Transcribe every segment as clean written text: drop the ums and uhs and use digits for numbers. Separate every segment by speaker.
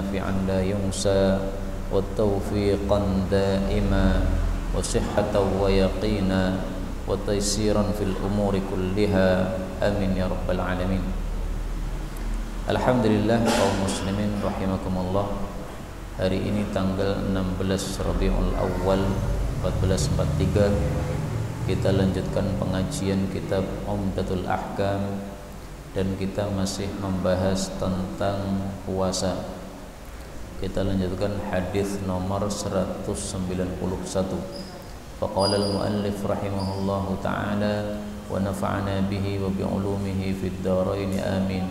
Speaker 1: نافعا لا ينسى وتوفيقا دائما وصحة ويقينا وتيسيرا في الأمور كلها آمين يا رب العالمين. Alhamdulillah kaum muslimin rahimakumullah. Hari ini tanggal 16 Rabiul Awal 1443 kita lanjutkan pengajian kitab Umdatul Ahkam dan kita masih membahas tentang puasa. Kita lanjutkan hadis nomor 191. Faqala al-muallif rahimahullahu ta'ala wa nafa'ana bihi wa bi'ulumihi fid dharain amin.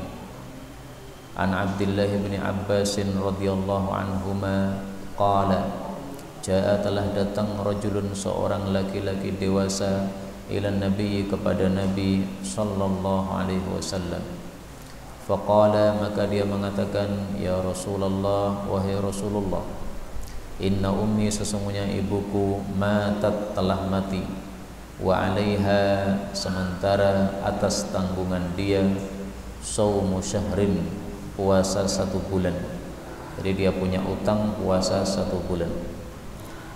Speaker 1: An Abdullah bin Abbas radhiyallahu anhuma qala jaa telah datang rajulun seorang laki-laki dewasa ila nabi kepada Nabi sallallahu alaihi wasallam. Faqala maka dia mengatakan, ya Rasulullah, wahai Rasulullah, inna ummi sesungguhnya ibuku matat telah mati, wa alaiha sementara atas tanggungan dia saumu syahrin puasa 1 bulan. Jadi dia punya utang puasa 1 bulan.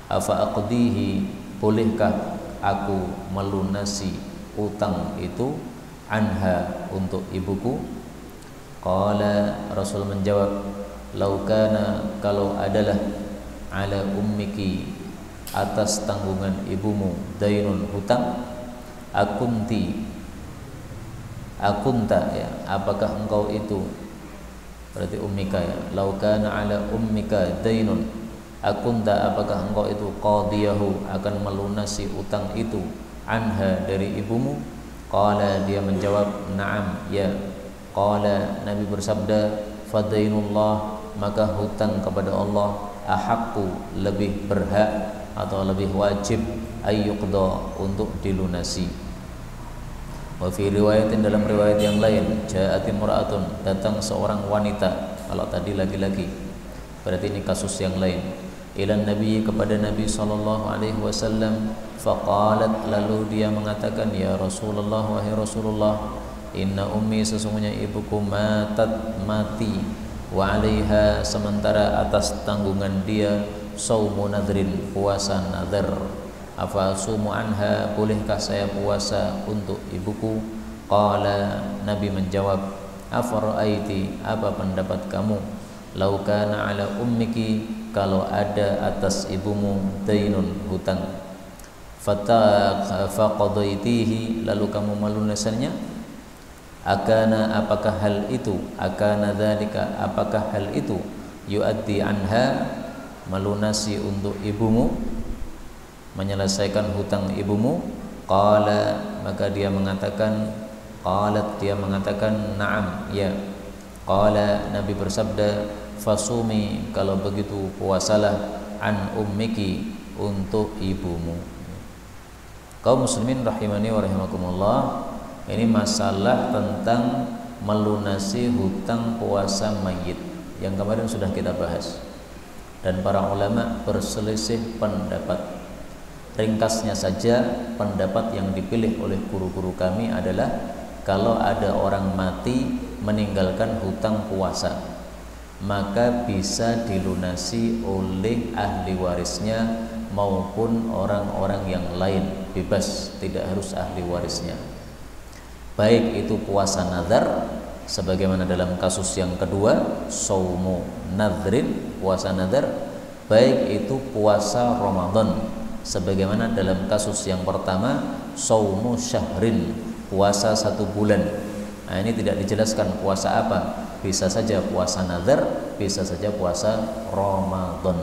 Speaker 1: Afa aqdihi bolehkah aku melunasi utang itu anha untuk ibuku? Qala Rasul menjawab, laukana kalau adalah ala ummiki atas tanggungan ibumu dainun hutang akunta ya apakah engkau itu berarti ummika ya laukana ala ummika dainun akunta apakah engkau itu qadiyahu akan melunasi utang itu anha dari ibumu? Qala dia menjawab na'am ya. Qala Nabi bersabda fadainullah maka hutang kepada Allah ahaqqu lebih berhak atau lebih wajib ayyuqda untuk dilunasi. Wa fi riwayatin dalam riwayat yang lain ja'at imra'atun datang seorang wanita, kalau tadi laki-laki berarti ini kasus yang lain, ilan nabi kepada Nabi sallallahu alaihi wasallam. Faqalat lalu dia mengatakan, ya Rasulullah, wahai Rasulullah, inna ummi sesungguhnya ibuku matat mati, wa alaiha sementara atas tanggungan dia saumu nadrin puasa nadar. Afa sumu anha bolehkah saya puasa untuk ibuku? Qala Nabi menjawab, afara'aiti apa pendapat kamu, lau kana ala ummiki kalau ada atas ibumu dainun hutang, faqadaitihi lalu kamu melunasinya, akana apakah hal itu, akana dzalika apakah hal itu, yuaddi anha melunasi untuk ibumu, menyelesaikan hutang ibumu? Qala maka dia mengatakan, qalat dia mengatakan na'am ya. Qala Nabi bersabda fasumi kalau begitu puasalah an ummiki untuk ibumu. Kaum muslimin rahimani wa rahimakumullah, ini masalah tentang melunasi hutang puasa mayit yang kemarin sudah kita bahas, dan para ulama berselisih pendapat. Ringkasnya saja pendapat yang dipilih oleh guru-guru kami adalah kalau ada orang mati meninggalkan hutang puasa maka bisa dilunasi oleh ahli warisnya maupun orang-orang yang lain, bebas, tidak harus ahli warisnya. Baik itu puasa nazar sebagaimana dalam kasus yang kedua saumu nadrin puasa nazar, baik itu puasa Ramadan sebagaimana dalam kasus yang pertama saumu syahrin puasa 1 bulan. Nah, ini tidak dijelaskan puasa apa, bisa saja puasa nazar, bisa saja puasa Ramadan.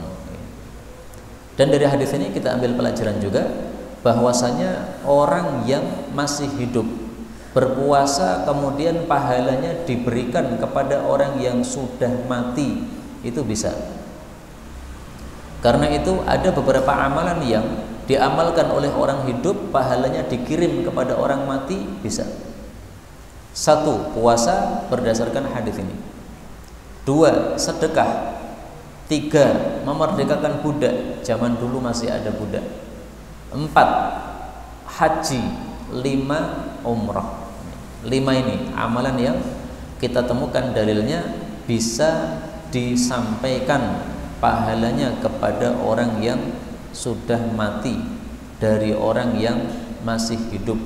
Speaker 1: Dan dari hadis ini kita ambil pelajaran juga bahwasanya orang yang masih hidup berpuasa kemudian pahalanya diberikan kepada orang yang sudah mati itu bisa. Karena itu ada beberapa amalan yang diamalkan oleh orang hidup pahalanya dikirim kepada orang mati bisa. 1. Puasa berdasarkan hadis ini. 2. Sedekah. 3. Memerdekakan budak, zaman dulu masih ada budak. 4. Haji. 5. Umrah. 5 ini amalan yang kita temukan dalilnya bisa disampaikan pahalanya kepada orang yang sudah mati dari orang yang masih hidup.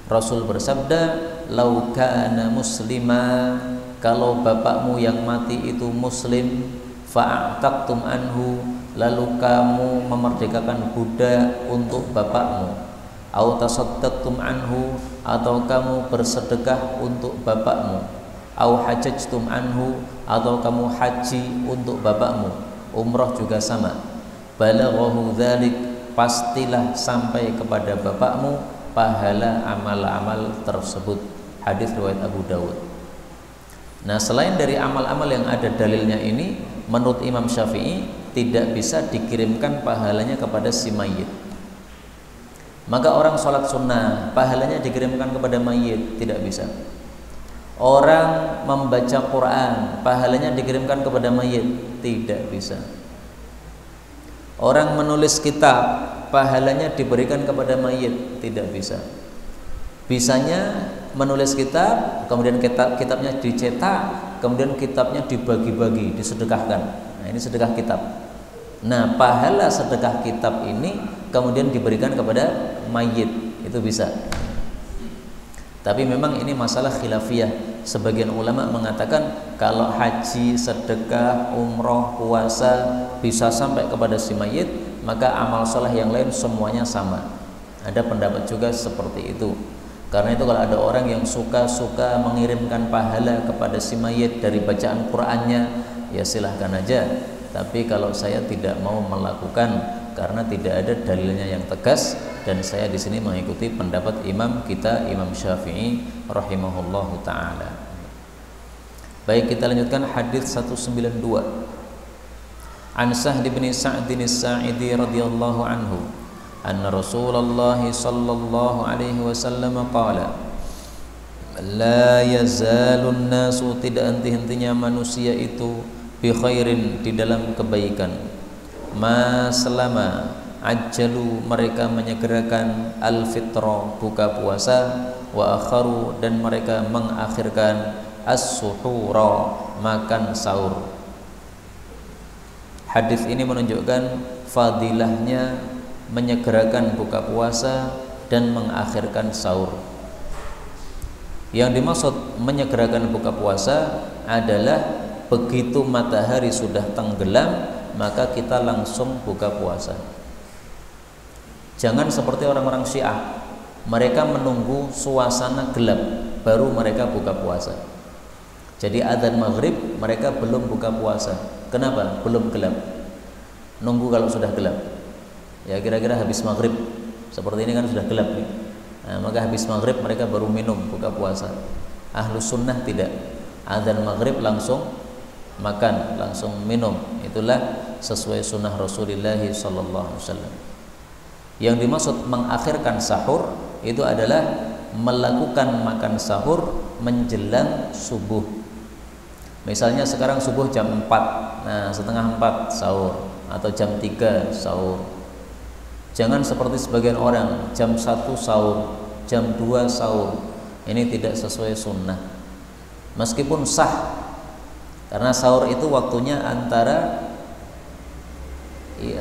Speaker 1: Rasul bersabda, "Lau kana muslima," kalau bapakmu yang mati itu muslim, fa'ataqtum anhu, lalu kamu memerdekakan budak untuk bapakmu, au tasaddaqtum anhu, atau kamu bersedekah untuk bapakmu, au hajajtum anhu, atau kamu haji untuk bapakmu, umrah juga sama, balaghahu dzalik, pastilah sampai kepada bapakmu pahala amal-amal tersebut. Hadis riwayat Abu Dawud. Nah, selain dari amal-amal yang ada dalilnya ini, menurut Imam Syafi'i tidak bisa dikirimkan pahalanya kepada si mayit. Maka orang sholat sunnah pahalanya dikirimkan kepada mayit, tidak bisa. Orang membaca Quran pahalanya dikirimkan kepada mayit, tidak bisa. Orang menulis kitab pahalanya diberikan kepada mayit, tidak bisa. Bisanya menulis kitab, kemudian kitabnya dicetak, kemudian kitabnya dibagi-bagi, disedekahkan. Nah, ini sedekah kitab. Nah, pahala sedekah kitab ini kemudian diberikan kepada mayit, itu bisa. Tapi memang ini masalah khilafiyah. Sebagian ulama mengatakan kalau haji, sedekah, umroh, puasa bisa sampai kepada si mayit, maka amal soleh yang lain semuanya sama. Ada pendapat juga seperti itu. Karena itu kalau ada orang yang suka-suka mengirimkan pahala kepada si mayit dari bacaan Qur'annya, ya silahkan aja. Tapi kalau saya tidak mau melakukan karena tidak ada dalilnya yang tegas, dan saya di sini mengikuti pendapat imam kita, Imam Syafi'i rahimahullahu taala. Baik, kita lanjutkan hadis 192. An Sahl bin Sa'd as-Sa'idi radhiyallahu anhu anna Rasulullah sallallahu alaihi wasallam qala, la yazalun nasu, tidak henti-hentinya manusia itu bi khairin, di dalam kebaikan, ma selama ajjalu, mereka menyegerakan al-fitra, buka puasa, wa akharu, dan mereka mengakhirkan as-suhura, makan sahur. Hadis ini menunjukkan fadilahnya menyegerakan buka puasa dan mengakhirkan sahur. Yang dimaksud menyegerakan buka puasa adalah begitu matahari sudah tenggelam maka kita langsung buka puasa. Jangan seperti orang-orang Syiah, mereka menunggu suasana gelap baru mereka buka puasa. Jadi adzan maghrib mereka belum buka puasa. Kenapa? Belum gelap. Nunggu kalau sudah gelap. Ya kira-kira habis maghrib seperti ini kan sudah gelap nih. Nah, maka habis maghrib mereka baru minum buka puasa. Ahlus sunnah tidak. Adzan maghrib langsung makan, langsung minum. Itulah sesuai sunnah Rasulullah sallallahu alaihi wasallam. Yang dimaksud mengakhirkan sahur itu adalah melakukan makan sahur menjelang subuh. Misalnya sekarang subuh jam 4, nah setengah 4 sahur, atau jam 3 sahur. Jangan seperti sebagian orang jam 1 sahur, jam 2 sahur. Ini tidak sesuai sunnah. Meskipun sah, karena sahur itu waktunya antara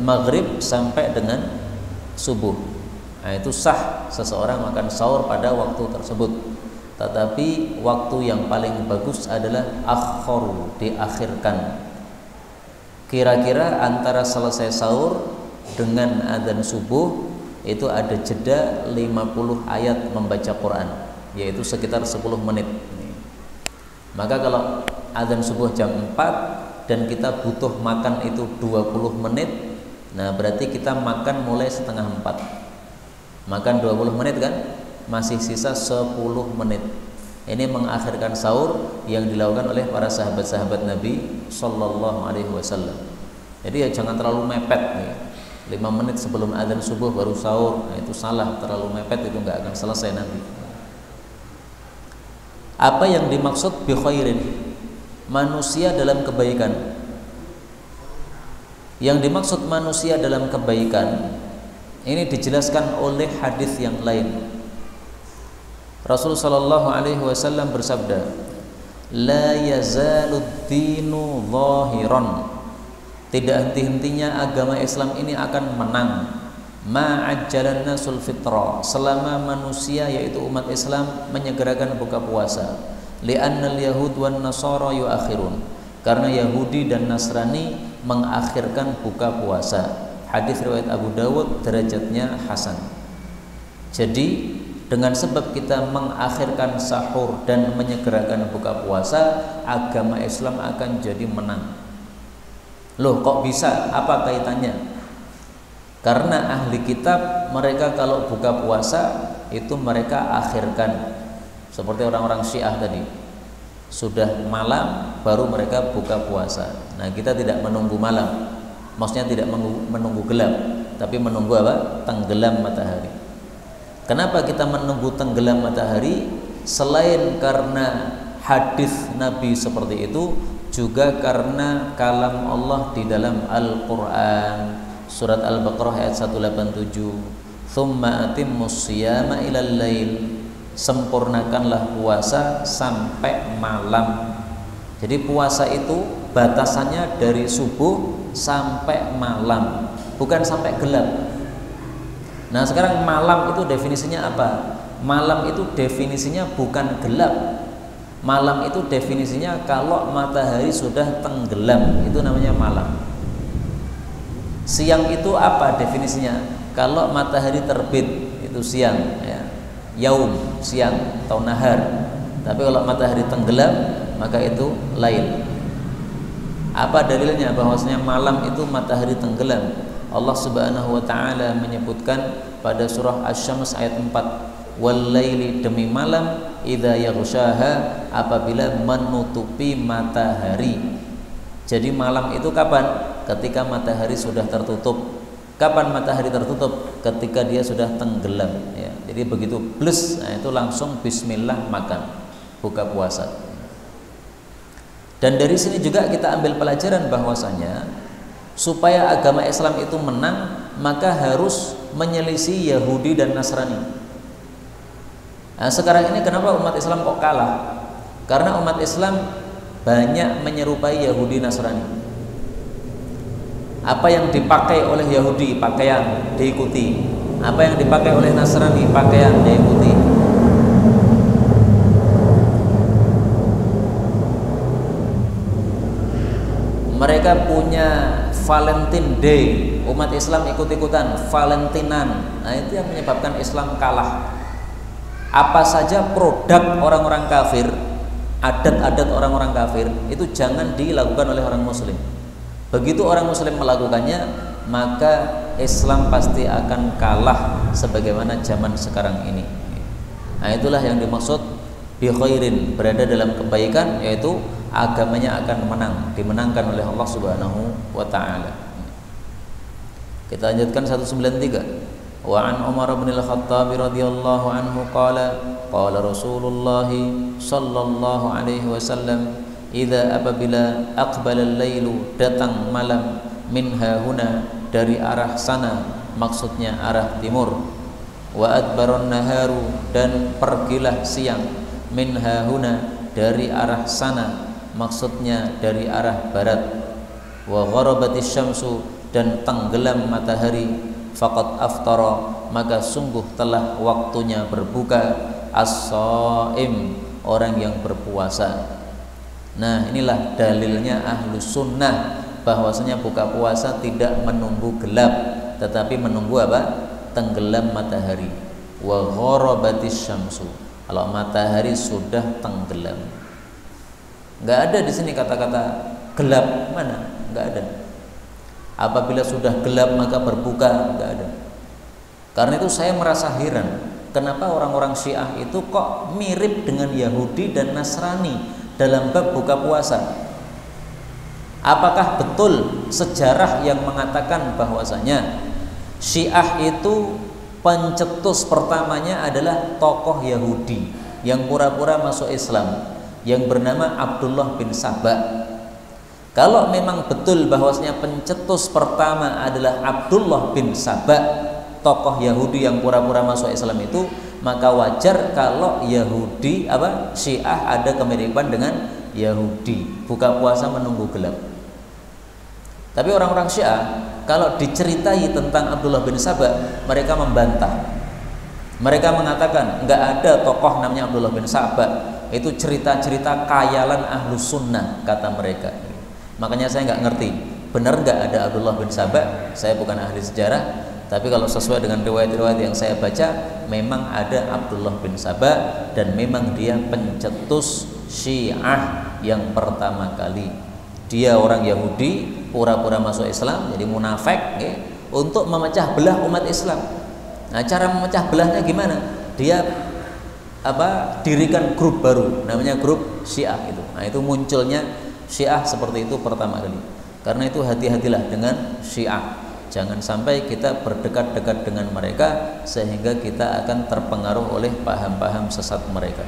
Speaker 1: maghrib sampai dengan subuh. Nah, itu sah seseorang makan sahur pada waktu tersebut. Tetapi waktu yang paling bagus adalah akhoru, diakhirkan. Kira-kira antara selesai sahur dengan adzan subuh itu ada jeda 50 ayat membaca Quran, yaitu sekitar 10 menit. Maka kalau adzan subuh jam 4 dan kita butuh makan itu 20 menit, nah berarti kita makan mulai setengah 4. Makan 20 menit kan? Masih sisa 10 menit. Ini mengakhirkan sahur yang dilakukan oleh para sahabat-sahabat Nabi sallallahu alaihi wasallam. Jadi ya jangan terlalu mepet ya. 5 menit sebelum adzan subuh baru sahur, nah itu salah, terlalu mepet itu nggak akan selesai nanti. Apa yang dimaksud bi khairin? Manusia dalam kebaikan. Yang dimaksud manusia dalam kebaikan ini dijelaskan oleh hadis yang lain. Rasul sallallahu alaihi wasallam bersabda, la yazalud dinu zahiran, tidak henti-hentinya agama Islam ini akan menang, ma'ajjalan nasul fitrah, selama manusia yaitu umat Islam menyegerakan buka puasa, li'annal yahud wan nasara yuakhirun, karena Yahudi dan Nasrani mengakhirkan buka puasa. Hadis riwayat Abu Dawud, derajatnya hasan. Jadi dengan sebab kita mengakhirkan sahur dan menyegerakan buka puasa, agama Islam akan jadi menang. Loh, kok bisa? Apa kaitannya? Karena ahli kitab mereka kalau buka puasa itu mereka akhirkan, seperti orang-orang Syiah tadi, sudah malam baru mereka buka puasa. Nah, kita tidak menunggu malam, maksudnya tidak menunggu gelap, tapi menunggu apa? Tenggelam matahari. Kenapa kita menunggu tenggelam matahari? Selain karena hadis Nabi seperti itu, juga karena kalam Allah di dalam Al-Quran, surat Al-Baqarah ayat 187, "Tsumma atimmus shiyama ilal lail", sempurnakanlah puasa sampai malam. Jadi puasa itu batasannya dari subuh sampai malam, bukan sampai gelap. Nah, sekarang malam itu definisinya apa? Malam itu definisinya bukan gelap. Malam itu definisinya kalau matahari sudah tenggelam, itu namanya malam. Siang itu apa definisinya? Kalau matahari terbit itu siang, ya. Yaum, siang atau nahar. Tapi kalau matahari tenggelam maka itu lail. Apa dalilnya bahwasanya malam itu matahari tenggelam? Allah Subhanahu wa taala menyebutkan pada surah Asy-Syams ayat 4, "Wal laili", demi malam, "idza yaghshaha", apabila menutupi matahari. Jadi malam itu kapan? Ketika matahari sudah tertutup. Kapan matahari tertutup? Ketika dia sudah tenggelam, ya. Jadi begitu blus, nah itu langsung bismillah makan, buka puasa. Dan dari sini juga kita ambil pelajaran bahwasanya supaya agama Islam itu menang, maka harus menyelisih Yahudi dan Nasrani. Nah, sekarang ini kenapa umat Islam kok kalah? Karena umat Islam banyak menyerupai Yahudi Nasrani. Apa yang dipakai oleh Yahudi, pakaian, diikuti. Apa yang dipakai oleh Nasrani, pakaian, diikuti. Mereka punya Valentine Day, umat Islam ikut-ikutan Valentinan. Nah, itu yang menyebabkan Islam kalah. Apa saja produk orang-orang kafir, adat-adat orang-orang kafir, itu jangan dilakukan oleh orang muslim. Begitu orang muslim melakukannya, maka Islam pasti akan kalah sebagaimana zaman sekarang ini. Nah, itulah yang dimaksud bi khairin, berada dalam kebaikan, yaitu agamanya akan menang, dimenangkan oleh Allah Subhanahu wa taala. Kita lanjutkan 193. Wa an Umar bin Al-Khattab radhiyallahu anhu qala Rasulullah sallallahu alaihi wasallam, "Idza apabila aqbala al-lailu, datang malam, min hahuna, dari arah sana, maksudnya arah timur, wa adbaron naharu, dan pergilah siang, min hahuna, dari arah sana, maksudnya dari arah barat, wa gharabatis syamsu, dan tenggelam matahari, faqad aftara, maka sungguh telah waktunya berbuka, as-shaim, orang yang berpuasa." Nah, inilah dalilnya ahlu sunnah bahwasanya buka puasa tidak menunggu gelap, tetapi menunggu apa? Tenggelam matahari. Wa gharabatis syamsu, kalau matahari sudah tenggelam. Nggak ada di sini kata-kata gelap, mana? Nggak ada. Apabila sudah gelap maka berbuka, nggak ada. Karena itu saya merasa heran, kenapa orang-orang Syiah itu kok mirip dengan Yahudi dan Nasrani dalam bab buka puasa. Apakah betul sejarah yang mengatakan bahwasanya Syiah itu pencetus pertamanya adalah tokoh Yahudi yang pura-pura masuk Islam, yang bernama Abdullah bin Sabah? Kalau memang betul bahwasanya pencetus pertama adalah Abdullah bin Sabah, tokoh Yahudi yang pura-pura masuk Islam itu, maka wajar kalau Yahudi Syiah ada kemiripan dengan Yahudi, buka puasa menunggu gelap. Tapi orang-orang Syiah kalau diceritai tentang Abdullah bin Saba, mereka membantah. Mereka mengatakan nggak ada tokoh namanya Abdullah bin Saba, itu cerita-cerita khayalan ahlus sunnah, kata mereka. Makanya saya nggak ngerti, benar nggak ada Abdullah bin Saba? Saya bukan ahli sejarah, tapi kalau sesuai dengan riwayat-riwayat yang saya baca, memang ada Abdullah bin Saba dan memang dia pencetus Syiah yang pertama kali. Dia orang Yahudi, pura-pura masuk Islam, jadi munafik, untuk memecah belah umat Islam. Nah, cara memecah belahnya gimana? Dia dirikan grup baru, namanya grup Syiah itu. Nah, itu munculnya Syiah seperti itu pertama kali. Karena itu hati-hatilah dengan Syiah. Jangan sampai kita berdekat-dekat dengan mereka sehingga kita akan terpengaruh oleh paham-paham sesat mereka.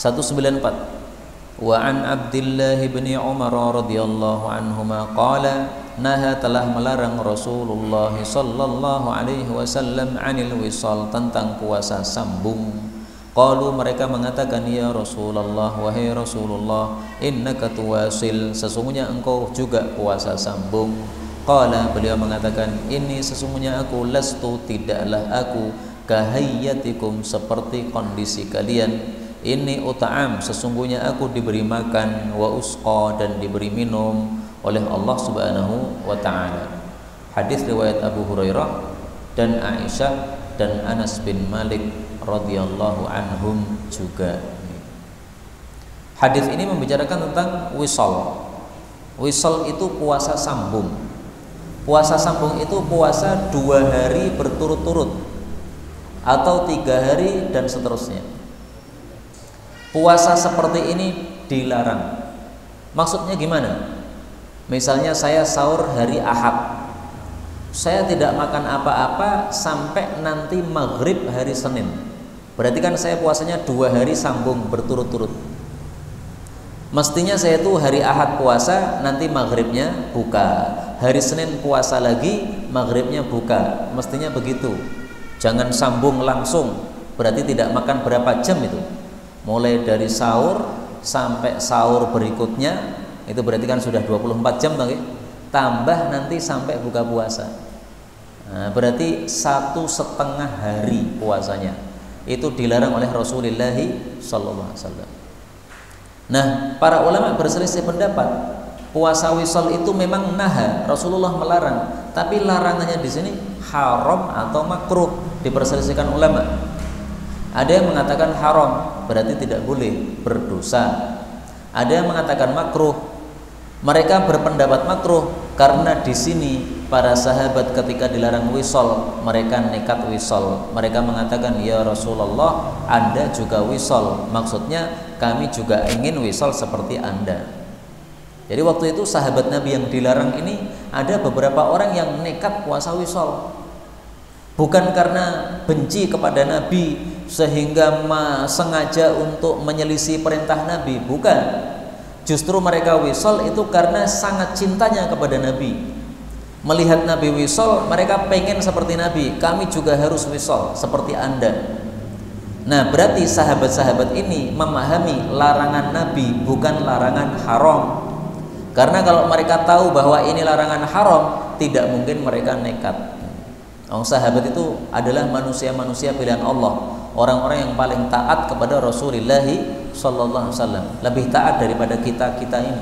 Speaker 1: 194. Wa an Abdullah bin Umar radhiyallahu anhuma qala naha telah melarang Rasulullah sallallahu alaihi wasallam anil wisal, tentang puasa sambung. Qalu mereka mengatakan, ya Rasulullah, wahai Rasulullah, innaka tuwasil, sesungguhnya engkau juga puasa sambung. Qala, beliau mengatakan, ini sesungguhnya aku, lastu tidaklah aku, kahayyatikum seperti kondisi kalian. Ini ut'am, sesungguhnya aku diberi makan, wa usqa, dan diberi minum oleh Allah Subhanahu wa ta'ala. Hadis riwayat Abu Hurairah dan Aisyah dan Anas bin Malik radhiyallahu anhum juga. Hadis ini membicarakan tentang wisal. Wisal itu puasa sambung. Puasa sambung itu puasa 2 hari berturut-turut atau 3 hari dan seterusnya. Puasa seperti ini dilarang. Maksudnya gimana? Misalnya saya sahur hari Ahad, saya tidak makan apa-apa sampai nanti maghrib hari Senin. Berarti kan saya puasanya 2 hari sambung berturut-turut. Mestinya saya itu hari Ahad puasa, nanti maghribnya buka. Hari Senin puasa lagi, maghribnya buka. Mestinya begitu. Jangan sambung langsung. Berarti tidak makan berapa jam itu. Mulai dari sahur sampai sahur berikutnya, itu berarti kan sudah 24 jam okay? Tambah nanti sampai buka puasa. Nah, berarti 1,5 hari puasanya. Itu dilarang oleh Rasulullah sallallahu alaihi wasallam. Nah, para ulama berselisih pendapat. Puasa wisal itu memang naha, Rasulullah melarang, tapi larangannya di sini haram atau makruh, diperselisihkan ulama. Ada yang mengatakan haram, berarti tidak boleh, berdosa. Ada yang mengatakan makruh. Mereka berpendapat makruh karena di sini para sahabat ketika dilarang wisol, mereka nekat wisol. Mereka mengatakan, ya Rasulullah, Anda juga wisol. Maksudnya kami juga ingin wisol seperti Anda. Jadi waktu itu sahabat Nabi yang dilarang ini ada beberapa orang yang nekat puasa wisol. Bukan karena benci kepada Nabi sehingga sengaja untuk menyelisih perintah Nabi, bukan. Justru mereka wisol itu karena sangat cintanya kepada Nabi. Melihat Nabi wisol, mereka pengen seperti Nabi. Kami juga harus wisol seperti Anda. Nah, berarti sahabat-sahabat ini memahami larangan Nabi bukan larangan haram. Karena kalau mereka tahu bahwa ini larangan haram, tidak mungkin mereka nekat. Sahabat itu adalah manusia-manusia pilihan Allah, orang-orang yang paling taat kepada Rasulullah sallallahu alaihi wasallam, lebih taat daripada kita ini.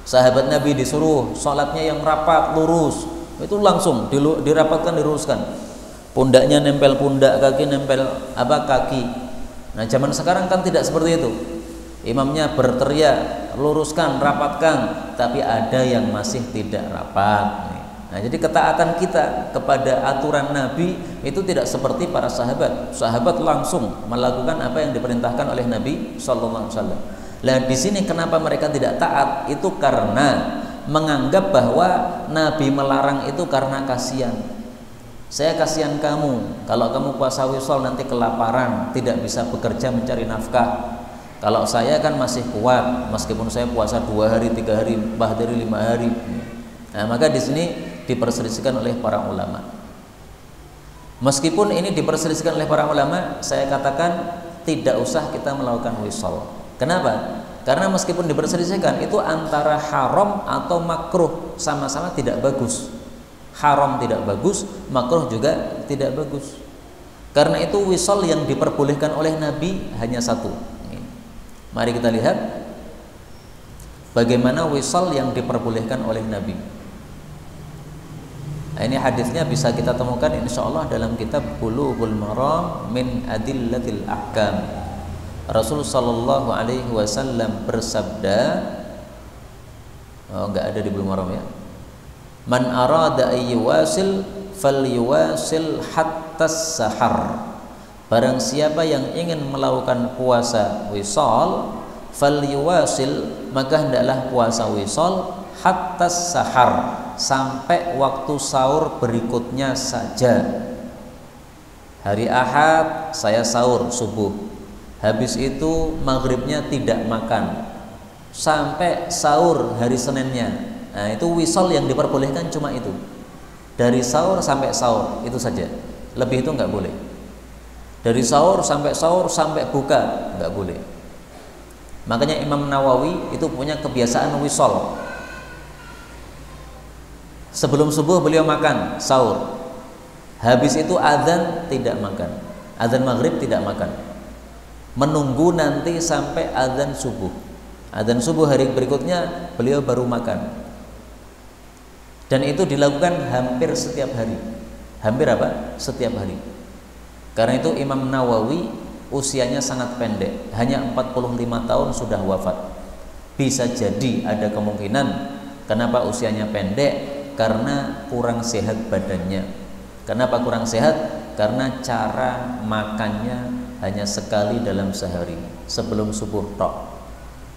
Speaker 1: Sahabat Nabi disuruh sholatnya yang rapat, lurus, itu langsung dirapatkan, diluruskan. Pundaknya nempel pundak, kaki nempel kaki. Nah, zaman sekarang kan tidak seperti itu. Imamnya berteriak, luruskan, rapatkan, tapi ada yang masih tidak rapat. Nah, jadi ketaatan kita kepada aturan Nabi itu tidak seperti para sahabat. Sahabat langsung melakukan apa yang diperintahkan oleh Nabi sallallahu alaihi wasallam. Nah, di sini kenapa mereka tidak taat? Itu karena menganggap bahwa Nabi melarang itu karena kasihan. Saya kasihan kamu, kalau kamu puasa wisol nanti kelaparan, tidak bisa bekerja mencari nafkah. Kalau saya kan masih kuat, meskipun saya puasa 2 hari, 3 hari, 4 hari, 5 hari. Nah, maka di sini diperselisihkan oleh para ulama. Meskipun ini diperselisihkan oleh para ulama, saya katakan tidak usah kita melakukan wisol. Kenapa? Karena meskipun diperselisihkan itu antara haram atau makruh, sama-sama tidak bagus. Haram tidak bagus, makruh juga tidak bagus. Karena itu wisol yang diperbolehkan oleh Nabi hanya satu. Mari kita lihat bagaimana wisol yang diperbolehkan oleh Nabi. Nah, ini hadisnya bisa kita temukan insyaallah dalam kitab Bulughul Maram min Adillatil Ahkam. Rasul sallallahu alaihi wasallam bersabda, enggak ada di Bulughul Maram ya. Man arada ayyuwasil falyuwasil hatta sahar. Barang siapa yang ingin melakukan puasa wisal, falyuwasil, maka hendaklah puasa wisal hatta sahar, sampai waktu sahur berikutnya saja. Hari Ahad saya sahur subuh, habis itu maghribnya tidak makan sampai sahur hari Seninnya. Nah, itu wisol yang diperbolehkan cuma itu, dari sahur sampai sahur itu saja, lebih itu nggak boleh. Dari sahur sampai buka nggak boleh. Makanya Imam Nawawi itu punya kebiasaan wisol. Sebelum subuh beliau makan sahur, habis itu adzan tidak makan, adzan maghrib tidak makan, menunggu nanti sampai adzan subuh. Adzan subuh hari berikutnya beliau baru makan. Dan itu dilakukan hampir setiap hari. Hampir apa? Setiap hari. Karena itu Imam Nawawi usianya sangat pendek, hanya 45 tahun sudah wafat. Bisa jadi ada kemungkinan kenapa usianya pendek, karena kurang sehat badannya. Kenapa kurang sehat? Karena cara makannya hanya sekali dalam sehari, sebelum subuh tok.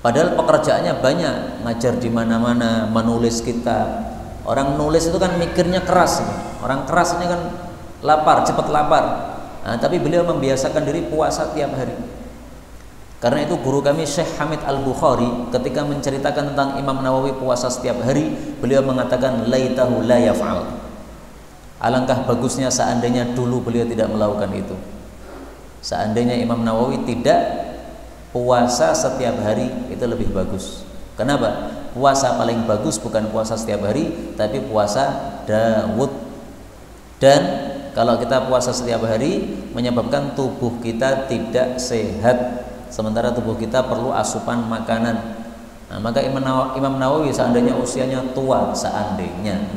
Speaker 1: Padahal pekerjaannya banyak, ngajar di mana-mana, menulis kitab. Orang nulis itu kan mikirnya keras. Orang keras ini kan lapar, cepat lapar. Nah, tapi beliau membiasakan diri puasa tiap hari. Karena itu guru kami Syekh Hamid Al-Bukhari ketika menceritakan tentang Imam Nawawi puasa setiap hari, beliau mengatakan laitahu la yaf'al. Alangkah bagusnya seandainya dulu beliau tidak melakukan itu. Seandainya Imam Nawawi tidak puasa setiap hari, itu lebih bagus. Kenapa? Puasa paling bagus bukan puasa setiap hari, tapi puasa Daud. Dan kalau kita puasa setiap hari menyebabkan tubuh kita tidak sehat, sementara tubuh kita perlu asupan makanan. Nah, maka Imam Nawawi seandainya usianya tua, seandainya,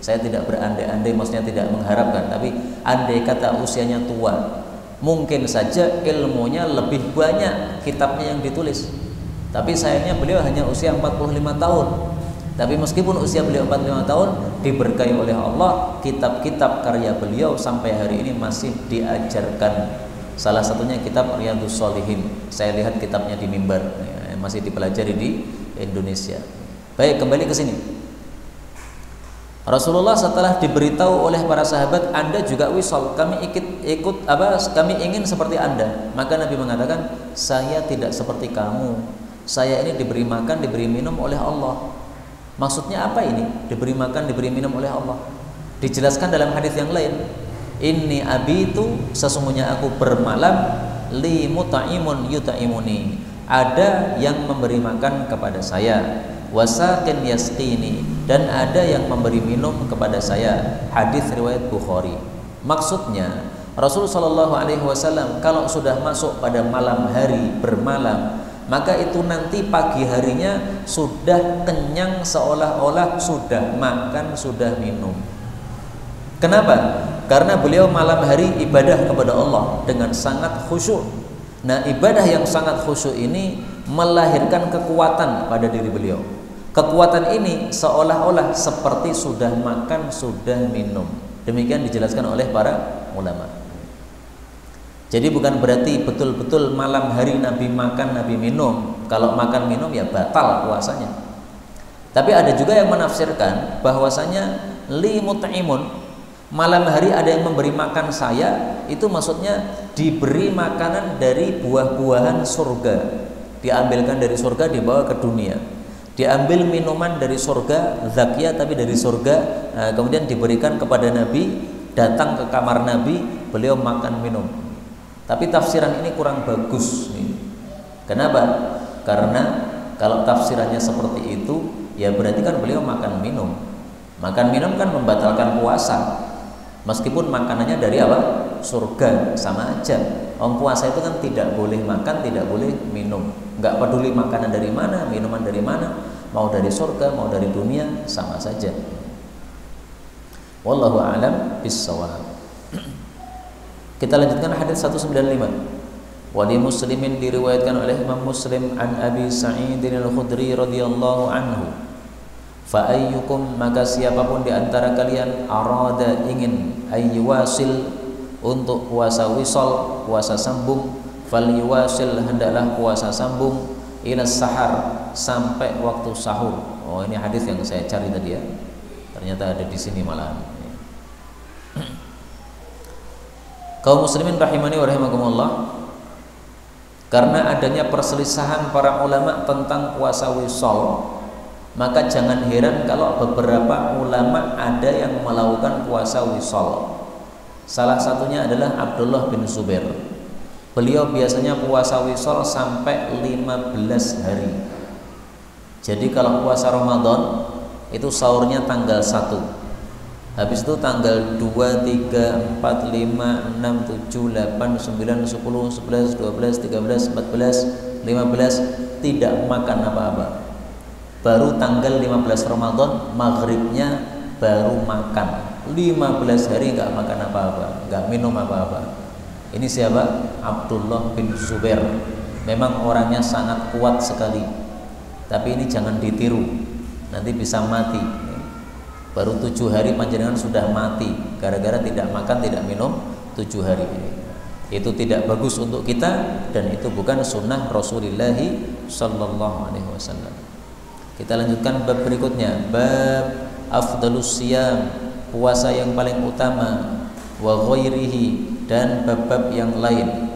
Speaker 1: saya tidak berandai-andai, maksudnya tidak mengharapkan, tapi andai kata usianya tua, mungkin saja ilmunya lebih banyak, kitabnya yang ditulis. Tapi sayangnya beliau hanya usia 45 tahun. Tapi meskipun usia beliau 45 tahun, diberkahi oleh Allah, kitab-kitab karya beliau sampai hari ini masih diajarkan. Salah satunya kitab Riyadhus Shalihin. Saya lihat kitabnya di mimbar, masih dipelajari di Indonesia. Baik, kembali ke sini. Rasulullah setelah diberitahu oleh para sahabat, Anda juga wisol, kami kami ingin seperti Anda. Maka Nabi mengatakan, saya tidak seperti kamu. Saya ini diberi makan, diberi minum oleh Allah. Maksudnya apa ini? Diberi makan, diberi minum oleh Allah. Dijelaskan dalam hadis yang lain. Inni abitu, sesungguhnya aku bermalam, li mutaimun yutaimuni. Ada yang memberi makan kepada saya, wasakin yasqini, dan ada yang memberi minum kepada saya. Hadis riwayat Bukhari. Maksudnya Rasulullah Shallallahu Alaihi Wasallam kalau sudah masuk pada malam hari bermalam, maka itu nanti pagi harinya sudah kenyang, seolah-olah sudah makan, sudah minum. Kenapa? Karena beliau malam hari ibadah kepada Allah dengan sangat khusyuk. Nah, ibadah yang sangat khusyuk ini melahirkan kekuatan pada diri beliau. Kekuatan ini seolah-olah seperti sudah makan, sudah minum. Demikian dijelaskan oleh para ulama. Jadi bukan berarti betul-betul malam hari Nabi makan, Nabi minum. Kalau makan minum ya batal puasanya. Tapi ada juga yang menafsirkan bahwasanya li mut'imun, malam hari ada yang memberi makan saya, itu maksudnya diberi makanan dari buah-buahan surga. Diambilkan dari surga dibawa ke dunia. Diambil minuman dari surga, zakiyah tapi dari surga, kemudian diberikan kepada Nabi, datang ke kamar Nabi, beliau makan minum. Tapi tafsiran ini kurang bagus nih. Kenapa? Karena kalau tafsirannya seperti itu, ya berarti kan beliau makan minum. Makan minum kan membatalkan puasa. Meskipun makanannya dari apa? Surga, sama aja. Orang puasa itu kan tidak boleh makan, tidak boleh minum. Nggak peduli makanan dari mana, minuman dari mana, mau dari surga, mau dari dunia, sama saja. Wallahu a'lam bissawab. Kita lanjutkan hadis 195. Wali Muslimin, diriwayatkan oleh Imam Muslim an Abi Sa'id al-Khudri radhiyallahu anhu. Fa ayyukum, maka siapapun di antara kalian arada ingin ayyuwasil, untuk puasa wisol, puasa sambung, falyuwasil, hendaklah puasa sambung, ila sahar, sampai waktu sahur. Oh, ini hadis yang saya cari tadi ya. Ternyata ada di sini malahan. Kaum muslimin rahimani wa rahimakumullah, karena adanya perselisihan para ulama tentang puasa wisol, maka jangan heran kalau beberapa ulama ada yang melakukan puasa wisol. Salah satunya adalah Abdullah bin Zubair. Beliau biasanya puasa wisol sampai 15 hari. Jadi kalau puasa Ramadan itu sahurnya tanggal 1. Habis itu tanggal 2, 3, 4, 5, 6, 7, 8, 9, 10, 11, 12, 13, 14, 15 tidak makan apa-apa. Baru tanggal 15 Ramadan maghribnya baru makan. 15 hari nggak makan apa-apa, nggak minum apa-apa. Ini siapa? Abdullah bin Zubair. Memang orangnya sangat kuat sekali. Tapi ini jangan ditiru, nanti bisa mati. Baru 7 hari panjenengan sudah mati gara-gara tidak makan, tidak minum 7 hari. Itu tidak bagus untuk kita, dan itu bukan sunnah Rasulullah sallallahu alaihi wasallam. Kita lanjutkan bab berikutnya, bab afdalus siyam, puasa yang paling utama, wa ghairihi, dan bab-bab yang lain.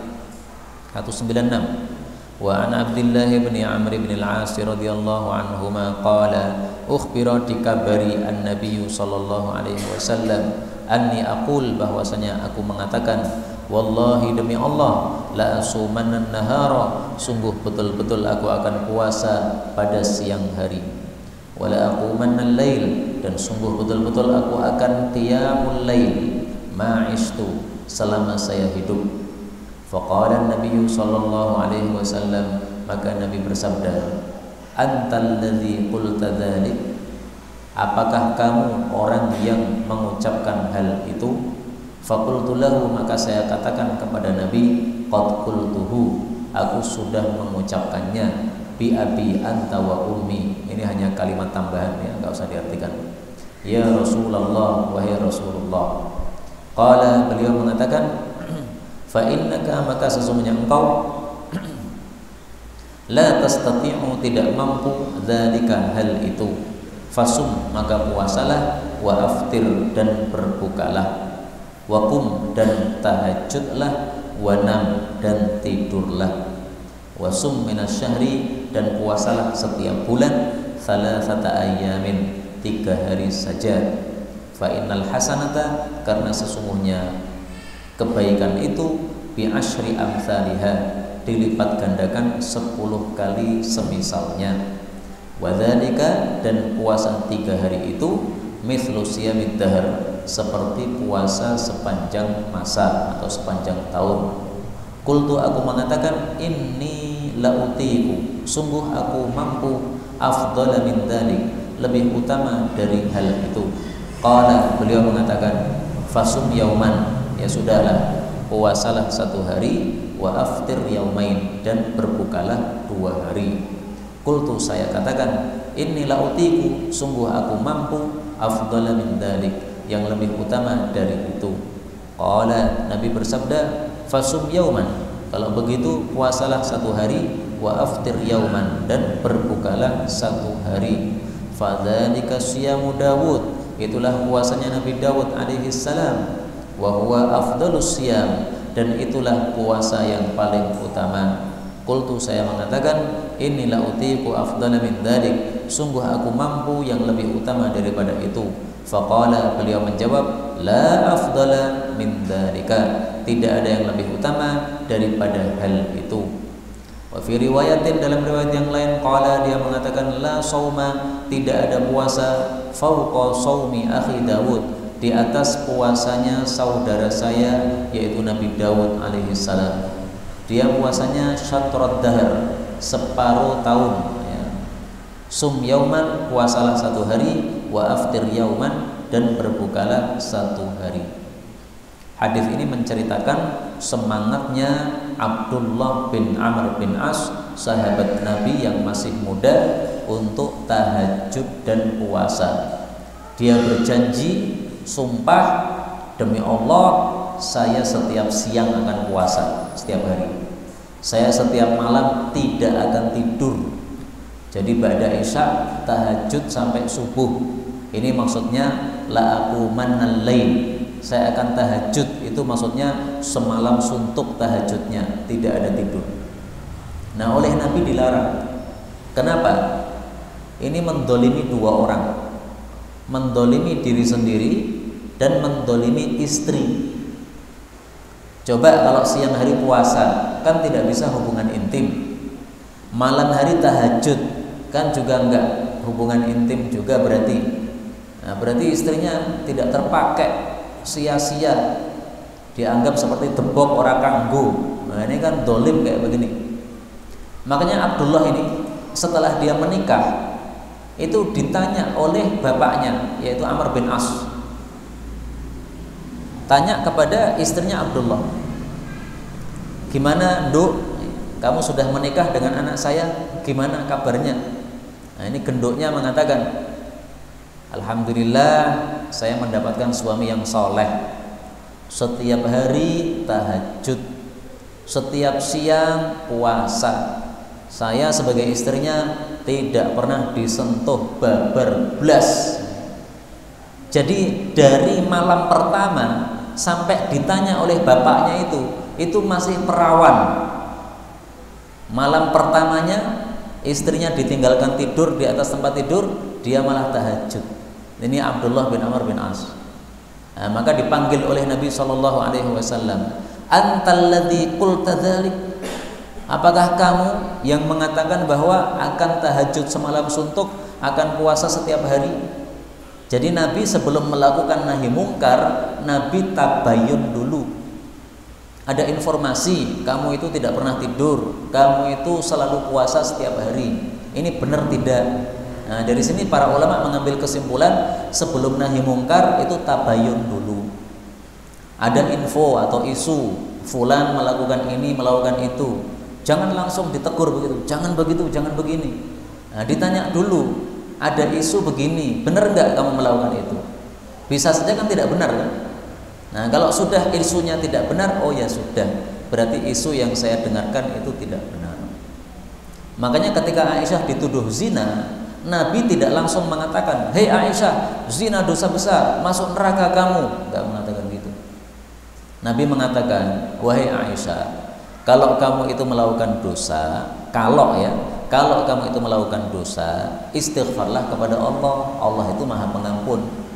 Speaker 1: 196. Wa an Abdullah bin Amr bin al-As radhiyallahu anhuma qala ukhbira, dikabari an-nabiy sallallahu alaihi wasallam, anni aqul, bahwasanya aku mengatakan, wallahi demi Allah, la asumanna nahara, sungguh betul-betul aku akan puasa pada siang hari, wala aqumanna al-lail, dan sungguh betul-betul aku akan qiyamul lail, ma'istu, selama saya hidup. Faqala an-nabiy sallallahu alaihi wasallam, maka Nabi bersabda, antal ladzi qulta dzalik, apakah kamu orang yang mengucapkan hal itu? Faqultu lahu, maka saya katakan kepada Nabi, qad qultuhu, aku sudah mengucapkannya, bi abi anta wa ummi. Ini hanya kalimat tambahan ya, enggak usah diartikan. Ya Rasulullah, wahai Rasulullah. Qala, beliau mengatakan, fa innaka, maka sesungguhnya engkau la tastati'u, tidak mampu, dzalika, hal itu, fasum, maka puasalah, wa aftir, dan berbukalah, wa qum, dan tahajudlah, wa nam, dan tidurlah, wa sum minasyahri, dan puasalah setiap bulan, thalathata ayyamin, 3 hari saja, fa innal hasanata, karena sesungguhnya kebaikan itu, bi asyri amsalihha, dilipat gandakan 10 kali semisalnya, wadzalika, dan puasa 3 hari itu, mithlu siyamid dahr, seperti puasa sepanjang masa atau sepanjang tahun. Qultu, aku mengatakan, inni lautiku, sungguh aku mampu, afdhala min dzalik, lebih utama dari hal itu. Qala, beliau mengatakan, fasum yauman, ya sudahlah, puasalah 1 hari, wa aftir yaumain, dan berbukalah 2 hari. Qultu, saya katakan, inni lautiku, sungguh aku mampu, afdhala min dzalik, yang lebih utama dari itu. Qala, Nabi bersabda, fasum yauman, kalau begitu puasalah 1 hari, wa aftir yauman, dan berbukalah 1 hari. Fadzalika siyamu Dawud, itulah puasanya Nabi Dawud alaihi salam, wa huwa afdhalus siyam, dan itulah puasa yang paling utama. Qultu, saya mengatakan, inni la utiqu afdhala min dzalik, sungguh aku mampu yang lebih utama daripada itu. Faqala, beliau menjawab, la afdala min dzalika, tidak ada yang lebih utama daripada hal itu. Wa fi riwayatin, dalam riwayat yang lain, qala, dia mengatakan, la sauma, tidak ada puasa fauqa saumi akhi Daud, di atas puasanya saudara saya yaitu Nabi Daud alaihi salam. Dia puasanya syatrad dahr, separuh tahun ya. Sum yauman, puasalah satu hari, wa aftir yauman, dan berbukalah satu hari. Hadis ini menceritakan semangatnya Abdullah bin Amr bin As, sahabat Nabi yang masih muda, untuk tahajud dan puasa. Dia berjanji, sumpah, demi Allah, saya setiap siang akan puasa setiap hari. Saya setiap malam tidak akan tidur. Jadi ba'da isya tahajud sampai subuh. Ini maksudnya la aqumannal lail. Saya akan tahajud, itu maksudnya semalam suntuk tahajudnya, tidak ada tidur. Nah, oleh Nabi dilarang. Kenapa? Ini mendolimi dua orang, mendolimi diri sendiri dan mendolimi istri. Coba kalau siang hari puasa, kan tidak bisa hubungan intim. Malam hari tahajud, kan juga enggak hubungan intim juga berarti. Nah, berarti istrinya tidak terpakai, sia-sia, dianggap seperti debok orang kanggo. Nah, ini kan dolim kayak begini. Makanya Abdullah ini setelah dia menikah itu ditanya oleh bapaknya yaitu Amr bin As. Tanya kepada istrinya Abdullah, gimana Nduk, kamu sudah menikah dengan anak saya, gimana kabarnya? Nah, ini genduknya mengatakan, alhamdulillah saya mendapatkan suami yang soleh, setiap hari tahajud, setiap siang puasa. Saya sebagai istrinya tidak pernah disentuh babar blas. Jadi dari malam pertama sampai ditanya oleh bapaknya itu masih perawan. Malam pertamanya istrinya ditinggalkan tidur di atas tempat tidur, dia malah tahajud. Ini Abdullah bin Amr bin As. Nah, maka dipanggil oleh Nabi SAW, antalladzi qulta dzalik, apakah kamu yang mengatakan bahwa akan tahajud semalam suntuk, akan puasa setiap hari? Jadi Nabi sebelum melakukan nahi mungkar, Nabi tabayun dulu. Ada informasi, kamu itu tidak pernah tidur, kamu itu selalu puasa setiap hari. Ini benar tidak? Nah, dari sini para ulama mengambil kesimpulan, sebelum nahi mungkar itu tabayun dulu. Ada info atau isu, fulan melakukan ini, melakukan itu, jangan langsung ditegur begitu, jangan begitu, jangan begini. Nah, ditanya dulu, ada isu begini, benar enggak kamu melakukan itu? Bisa saja kan tidak benar kan? Nah, kalau sudah isunya tidak benar, oh ya sudah, berarti isu yang saya dengarkan itu tidak benar. Makanya ketika Aisyah dituduh zina, Nabi tidak langsung mengatakan, hei Aisyah, zina dosa besar, masuk neraka kamu. Enggak mengatakan gitu. Nabi mengatakan, wahai Aisyah, kalau kamu itu melakukan dosa, kalau kamu itu melakukan dosa, istighfarlah kepada Allah. Allah itu Maha Pengampun.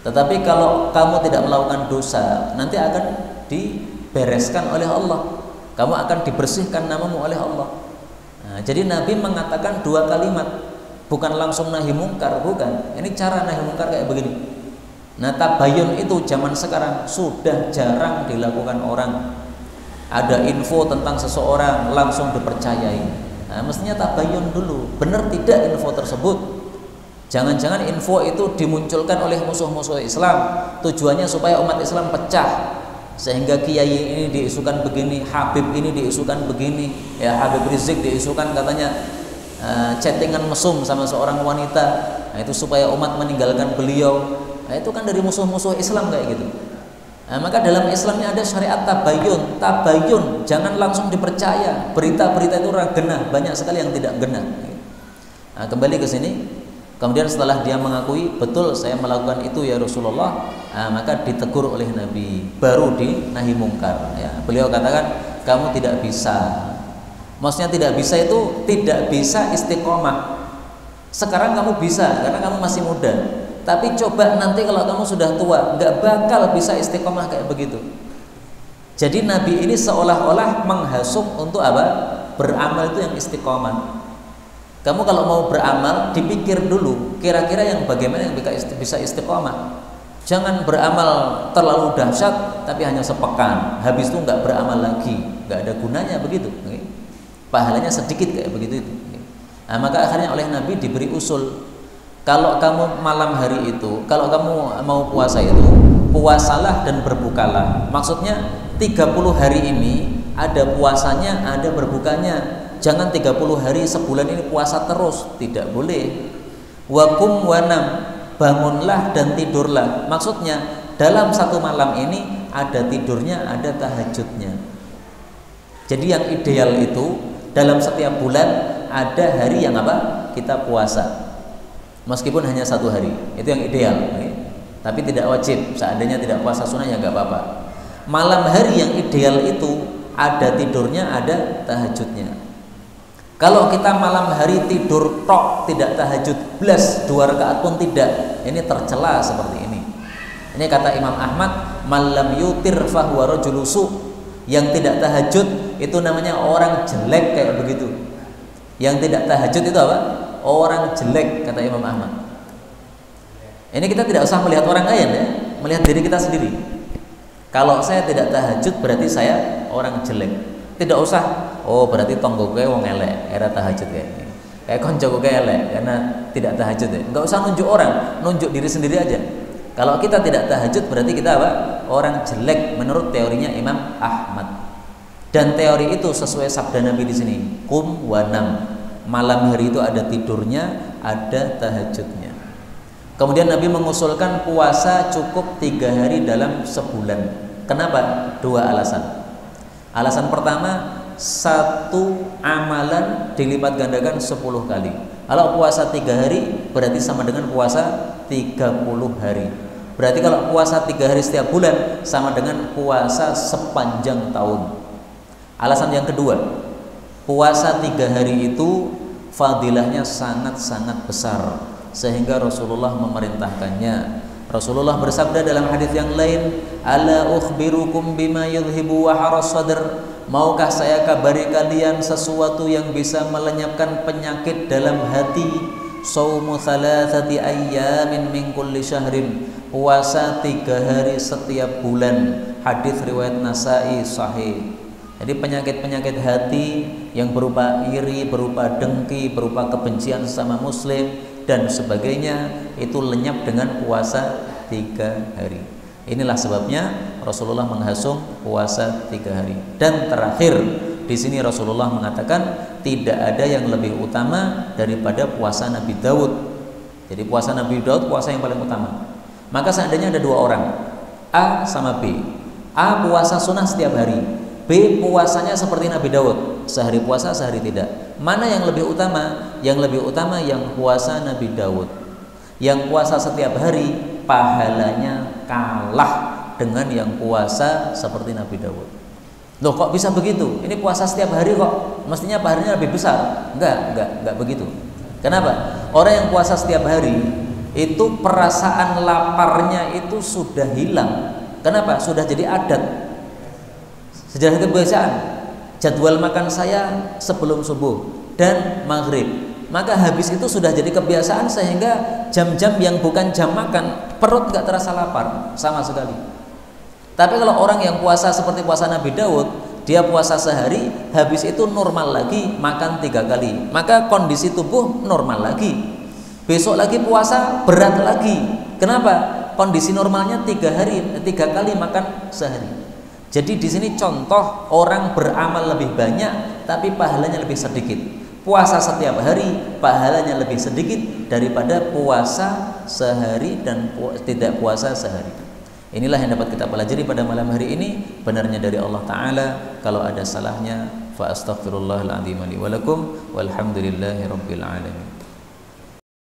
Speaker 1: Tetapi kalau kamu tidak melakukan dosa, nanti akan dibereskan oleh Allah. Kamu akan dibersihkan namamu oleh Allah. Nah, jadi Nabi mengatakan dua kalimat, bukan langsung nahi mungkar, bukan. Ini cara nahi mungkar kayak begini. Nah, tabayun itu zaman sekarang sudah jarang dilakukan orang. Ada info tentang seseorang langsung dipercayai. Nah, mestinya tabayun dulu, benar tidak info tersebut. Jangan-jangan info itu dimunculkan oleh musuh-musuh Islam, tujuannya supaya umat Islam pecah, sehingga kiai ini diisukan begini, Habib ini diisukan begini, ya Habib Rizik diisukan katanya chattingan mesum sama seorang wanita. Nah, itu supaya umat meninggalkan beliau. Nah, itu kan dari musuh-musuh Islam kayak gitu. Nah, maka dalam Islamnya ada syariat tabayun. Tabayun, jangan langsung dipercaya. Berita-berita itu genah, banyak sekali yang tidak genah. Nah, kembali ke sini. Kemudian setelah dia mengakui, betul saya melakukan itu ya Rasulullah, maka ditegur oleh Nabi, baru dinahi mungkar. Ya, beliau katakan, kamu tidak bisa. Maksudnya tidak bisa itu tidak bisa istiqomah. Sekarang kamu bisa karena kamu masih muda. Tapi coba nanti kalau kamu sudah tua, nggak bakal bisa istiqomah kayak begitu. Jadi Nabi ini seolah-olah menghasung untuk apa? Beramal itu yang istiqomah. Kamu kalau mau beramal, dipikir dulu kira-kira yang bagaimana yang bisa istiqomah. Jangan beramal terlalu dahsyat tapi hanya sepekan, habis itu nggak beramal lagi, nggak ada gunanya begitu. Pahalanya sedikit kayak begitu itu. Nah, maka akhirnya oleh Nabi diberi usul, kalau kamu malam hari itu, kalau kamu mau puasa itu, puasalah dan berbukalah. Maksudnya 30 hari ini ada puasanya, ada berbukanya. Jangan 30 hari sebulan ini puasa terus, tidak boleh. Wakum wanam, bangunlah dan tidurlah. Maksudnya dalam satu malam ini ada tidurnya, ada tahajudnya. Jadi yang ideal itu dalam setiap bulan ada hari yang apa? Kita puasa. Meskipun hanya 1 hari, itu yang ideal. Tapi tidak wajib. Seandainya tidak puasa sunnah ya nggak apa-apa. Malam hari yang ideal itu ada tidurnya, ada tahajudnya. Kalau kita malam hari tidur tok, tidak tahajud blas, 2 rakaat pun tidak, ini tercela seperti ini. Ini kata Imam Ahmad, malam yutir fahuwa rajulusu. Yang tidak tahajud itu namanya orang jelek kayak begitu. Yang tidak tahajud itu apa? Orang jelek, kata Imam Ahmad. Ini kita tidak usah melihat orang lain ya, melihat diri kita sendiri. Kalau saya tidak tahajud berarti saya orang jelek. Tidak usah, oh berarti tonggo gue wong elek, era tahajud kayak konco gue elek karena tidak tahajud ya. Enggak usah nunjuk orang, nunjuk diri sendiri aja. Kalau kita tidak tahajud berarti kita apa? Orang jelek menurut teorinya Imam Ahmad. Dan teori itu sesuai sabda Nabi di sini, kum wanam. Malam hari itu ada tidurnya, ada tahajudnya. Kemudian Nabi mengusulkan puasa cukup 3 hari dalam sebulan. Kenapa? 2 alasan. Alasan pertama, 1 amalan dilipat gandakan 10 kali. Kalau puasa 3 hari berarti sama dengan puasa 30 hari. Berarti kalau puasa 3 hari setiap bulan sama dengan puasa sepanjang tahun. Alasan yang kedua, puasa 3 hari itu fadilahnya sangat-sangat besar sehingga Rasulullah memerintahkannya. Rasulullah bersabda dalam hadis yang lain, ala ukhbirukum bima yudhibu wa haras sadr. Maukah saya kabari kalian sesuatu yang bisa melenyapkan penyakit dalam hati? Saumu thalathati ayyamin min kulli syahrin. Puasa 3 hari setiap bulan. Hadis riwayat Nasa'i sahih. Jadi penyakit-penyakit hati yang berupa iri, berupa dengki, berupa kebencian sama muslim dan sebagainya itu lenyap dengan puasa 3 hari. Inilah sebabnya Rasulullah menghasung puasa 3 hari. Dan terakhir di sini Rasulullah mengatakan tidak ada yang lebih utama daripada puasa Nabi Daud. Jadi puasa Nabi Daud puasa yang paling utama. Maka seandainya ada 2 orang, A sama B. A puasa sunnah setiap hari, B puasanya seperti Nabi Daud, sehari puasa sehari tidak. Mana yang lebih utama? Yang lebih utama yang puasa Nabi Daud. Yang puasa setiap hari pahalanya kalah dengan yang puasa seperti Nabi Daud. Loh kok bisa begitu? Ini puasa setiap hari kok mestinya pahalanya lebih besar. Enggak begitu. Kenapa? Orang yang puasa setiap hari itu perasaan laparnya itu sudah hilang. Kenapa? Sudah jadi adat. Sudah kebiasaan. Jadwal makan saya sebelum subuh dan maghrib. Maka habis itu sudah jadi kebiasaan sehingga jam-jam yang bukan jam makan perut nggak terasa lapar sama sekali. Tapi kalau orang yang puasa seperti puasa Nabi Daud, dia puasa sehari, habis itu normal lagi makan 3 kali, maka kondisi tubuh normal lagi. Besok lagi puasa berat lagi. Kenapa? Kondisi normalnya 3 kali makan sehari. Jadi di sini contoh orang beramal lebih banyak tapi pahalanya lebih sedikit. Puasa setiap hari pahalanya lebih sedikit daripada puasa sehari dan tidak puasa sehari. Inilah yang dapat kita pelajari pada malam hari ini. Benarnya dari Allah Ta'ala. Kalau ada salahnya fa astaghfirullahaladzim li wa lakum walhamdulillahi rabbil alamin.